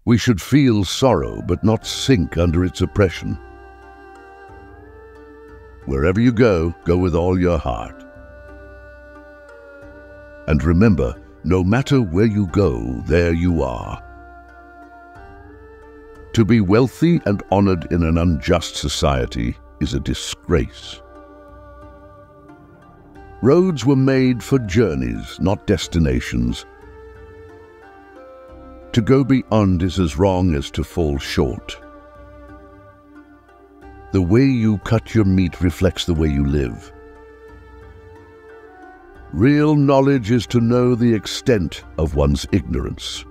We should feel sorrow, but not sink under its oppression. Wherever you go, go with all your heart. And remember, no matter where you go, there you are. To be wealthy and honored in an unjust society is a disgrace. Roads were made for journeys, not destinations. To go beyond is as wrong as to fall short. The way you cut your meat reflects the way you live. Real knowledge is to know the extent of one's ignorance.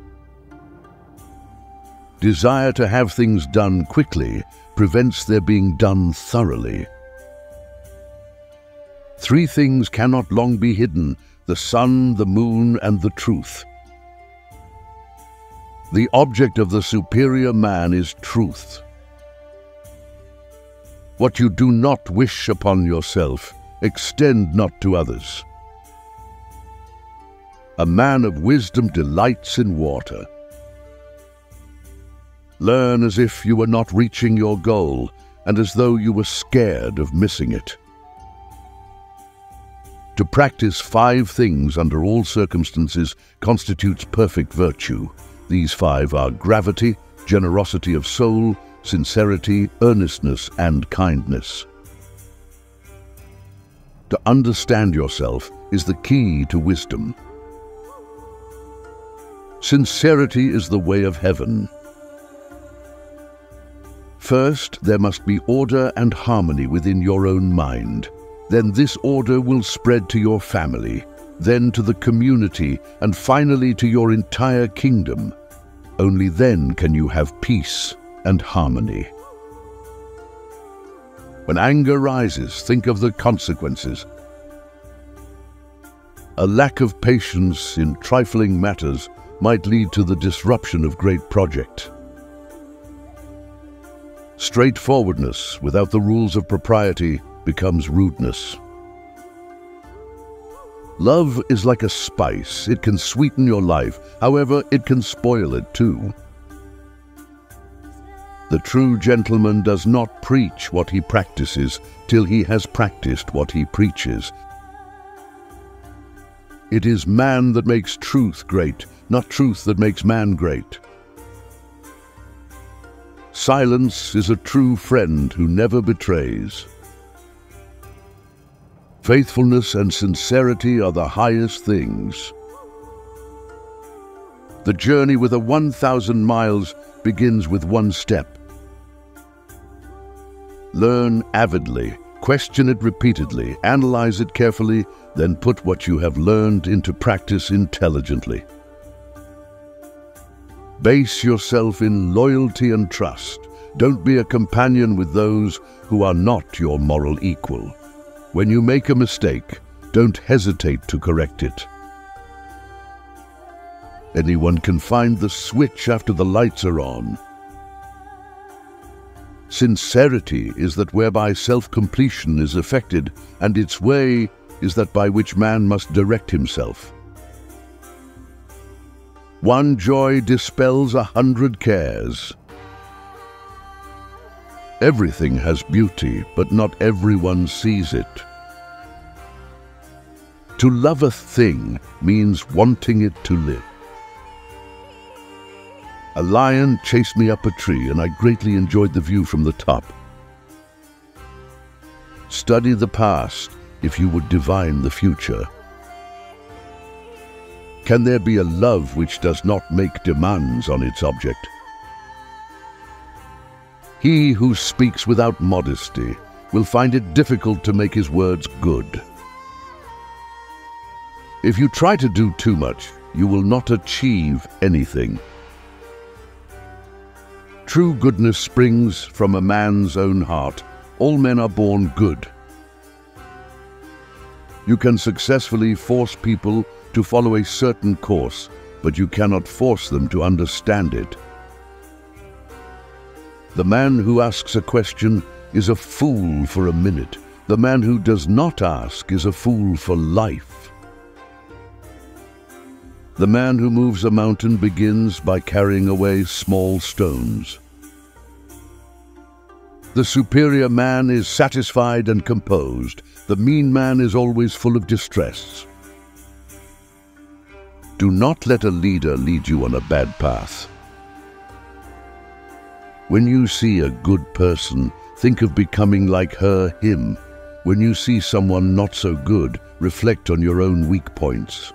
Desire to have things done quickly prevents their being done thoroughly. 3 things cannot long be hidden: the sun, the moon, and the truth. The object of the superior man is truth. What you do not wish upon yourself, extend not to others. A man of wisdom delights in water. Learn as if you were not reaching your goal, and as though you were scared of missing it. To practice 5 things under all circumstances constitutes perfect virtue. These 5 are gravity, generosity of soul, sincerity, earnestness, and kindness. To understand yourself is the key to wisdom. Sincerity is the way of heaven. First, there must be order and harmony within your own mind. Then this order will spread to your family, then to the community, and finally to your entire kingdom. Only then can you have peace and harmony. When anger rises, think of the consequences. A lack of patience in trifling matters might lead to the disruption of great projects. Straightforwardness without the rules of propriety becomes rudeness. Love is like a spice. It can sweeten your life. However, it can spoil it too. The true gentleman does not preach what he practices till he has practiced what he preaches. It is man that makes truth great, not truth that makes man great. Silence is a true friend who never betrays. Faithfulness and sincerity are the highest things. The journey with 1,000 miles begins with 1 step. Learn avidly, question it repeatedly, analyze it carefully, then put what you have learned into practice intelligently. Base yourself in loyalty and trust. Don't be a companion with those who are not your moral equal. When you make a mistake, don't hesitate to correct it. Anyone can find the switch after the lights are on. Sincerity is that whereby self-completion is effected, and its way is that by which man must direct himself. 1 joy dispels 100 cares. Everything has beauty, but not everyone sees it. To love a thing means wanting it to live. A lion chased me up a tree, and I greatly enjoyed the view from the top. Study the past if you would divine the future. Can there be a love which does not make demands on its object? He who speaks without modesty will find it difficult to make his words good. If you try to do too much, you will not achieve anything. True goodness springs from a man's own heart. All men are born good. You can successfully force people to follow a certain course, but you cannot force them to understand it. The man who asks a question is a fool for a minute. The man who does not ask is a fool for life. The man who moves a mountain begins by carrying away small stones. The superior man is satisfied and composed. The mean man is always full of distress. Do not let a leader lead you on a bad path. When you see a good person, think of becoming like her, him. When you see someone not so good, reflect on your own weak points.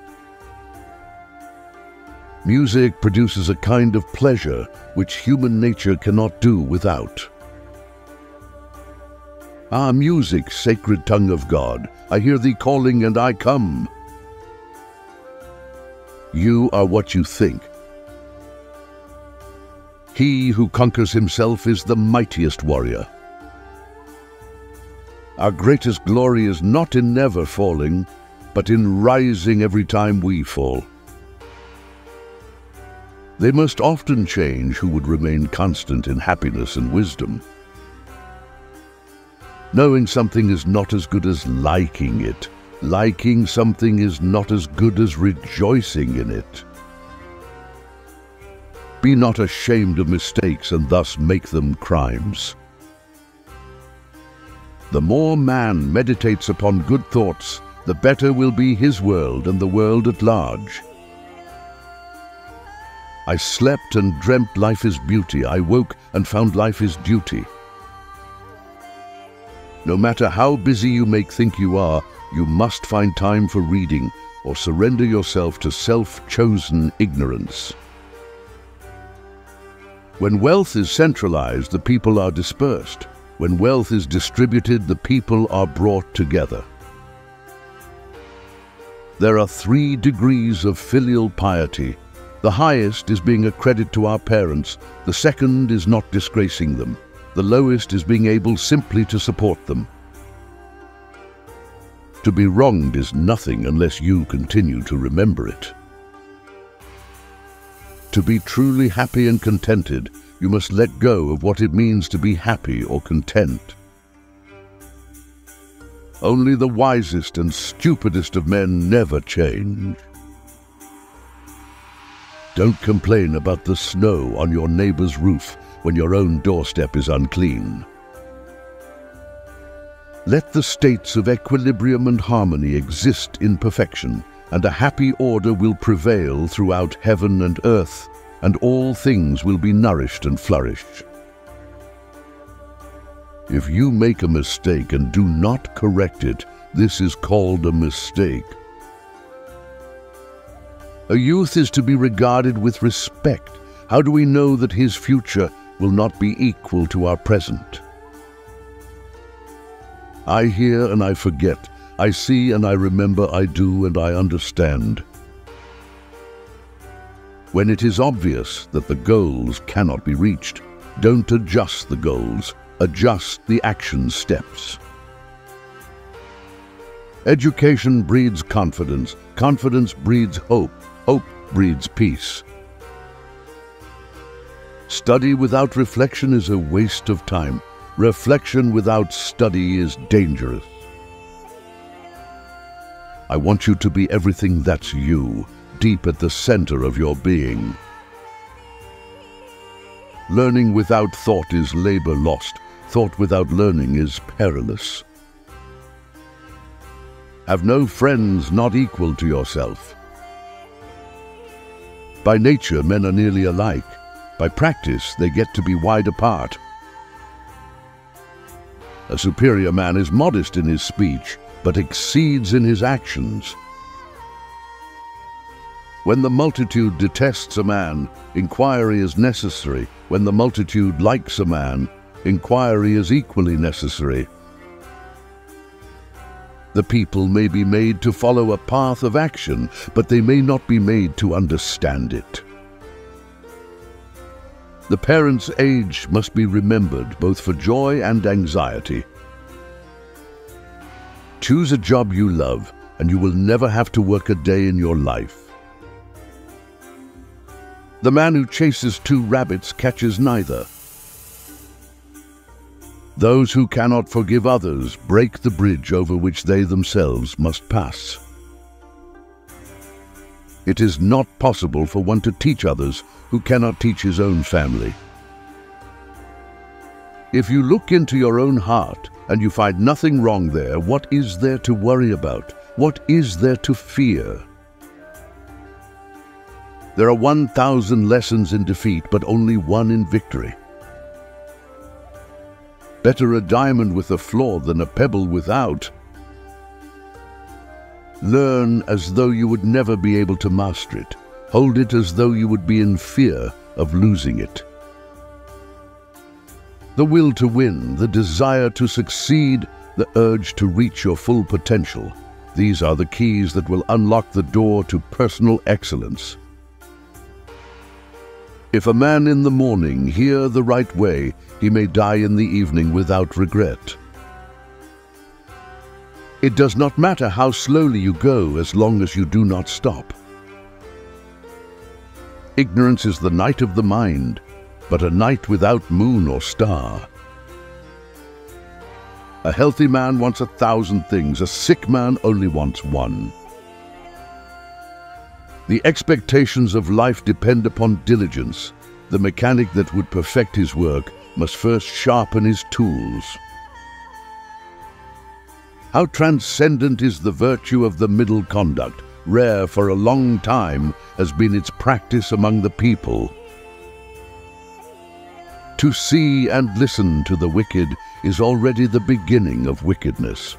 Music produces a kind of pleasure which human nature cannot do without. Ah, music, sacred tongue of God, I hear thee calling and I come. You are what you think. He who conquers himself is the mightiest warrior. Our greatest glory is not in never falling, but in rising every time we fall. They must often change who would remain constant in happiness and wisdom. Knowing something is not as good as liking it. Liking something is not as good as rejoicing in it. Be not ashamed of mistakes and thus make them crimes. The more man meditates upon good thoughts, the better will be his world and the world at large. I slept and dreamt life is beauty. I woke and found life is duty. No matter how busy you may think you are, you must find time for reading or surrender yourself to self-chosen ignorance. When wealth is centralized, the people are dispersed. When wealth is distributed, the people are brought together. There are 3 degrees of filial piety. The highest is being a credit to our parents. The second is not disgracing them. The lowest is being able simply to support them. To be wronged is nothing unless you continue to remember it. To be truly happy and contented, you must let go of what it means to be happy or content. Only the wisest and stupidest of men never change. Don't complain about the snow on your neighbor's roof when your own doorstep is unclean. Let the states of equilibrium and harmony exist in perfection, and a happy order will prevail throughout heaven and earth, and all things will be nourished and flourish. If you make a mistake and do not correct it, this is called a mistake. A youth is to be regarded with respect. How do we know that his future will not be equal to our present? I hear and I forget. I see and I remember. I do and I understand. When it is obvious that the goals cannot be reached, don't adjust the goals. Adjust the action steps. Education breeds confidence. Confidence breeds hope. Hope breeds peace. Study without reflection is a waste of time. Reflection without study is dangerous. I want you to be everything that's you, deep at the center of your being. Learning without thought is labor lost. Thought without learning is perilous. Have no friends not equal to yourself. By nature, men are nearly alike. By practice, they get to be wide apart. A superior man is modest in his speech, but exceeds in his actions. When the multitude detests a man, inquiry is necessary. When the multitude likes a man, inquiry is equally necessary. The people may be made to follow a path of action, but they may not be made to understand it. The parent's age must be remembered, both for joy and anxiety. Choose a job you love, and you will never have to work a day in your life. The man who chases 2 rabbits catches neither. Those who cannot forgive others break the bridge over which they themselves must pass. It is not possible for one to teach others who cannot teach his own family. If you look into your own heart and you find nothing wrong there, what is there to worry about? What is there to fear? There are 1,000 lessons in defeat, but only one in victory. Better a diamond with a flaw than a pebble without. Learn as though you would never be able to master it. Hold it as though you would be in fear of losing it. The will to win, the desire to succeed, the urge to reach your full potential. These are the keys that will unlock the door to personal excellence. If a man in the morning hear the right way, he may die in the evening without regret. It does not matter how slowly you go as long as you do not stop. Ignorance is the night of the mind, but a night without moon or star. A healthy man wants 1,000 things, a sick man only wants one. The expectations of life depend upon diligence. The mechanic that would perfect his work must first sharpen his tools. How transcendent is the virtue of the middle conduct! Rare for a long time has been its practice among the people. To see and listen to the wicked is already the beginning of wickedness.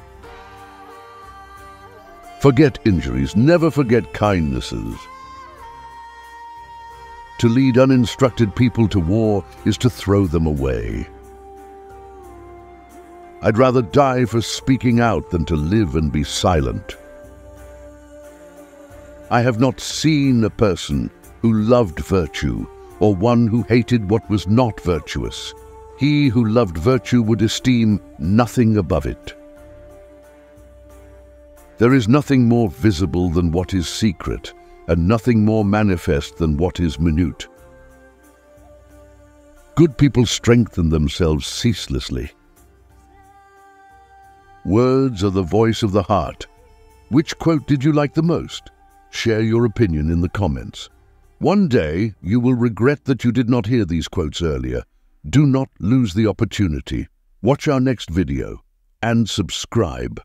Forget injuries, never forget kindnesses. To lead uninstructed people to war is to throw them away. I'd rather die for speaking out than to live and be silent. I have not seen a person who loved virtue or one who hated what was not virtuous. He who loved virtue would esteem nothing above it. There is nothing more visible than what is secret, and nothing more manifest than what is minute. Good people strengthen themselves ceaselessly. Words are the voice of the heart. Which quote did you like the most? Share your opinion in the comments. One day, you will regret that you did not hear these quotes earlier. Do not lose the opportunity. Watch our next video and subscribe.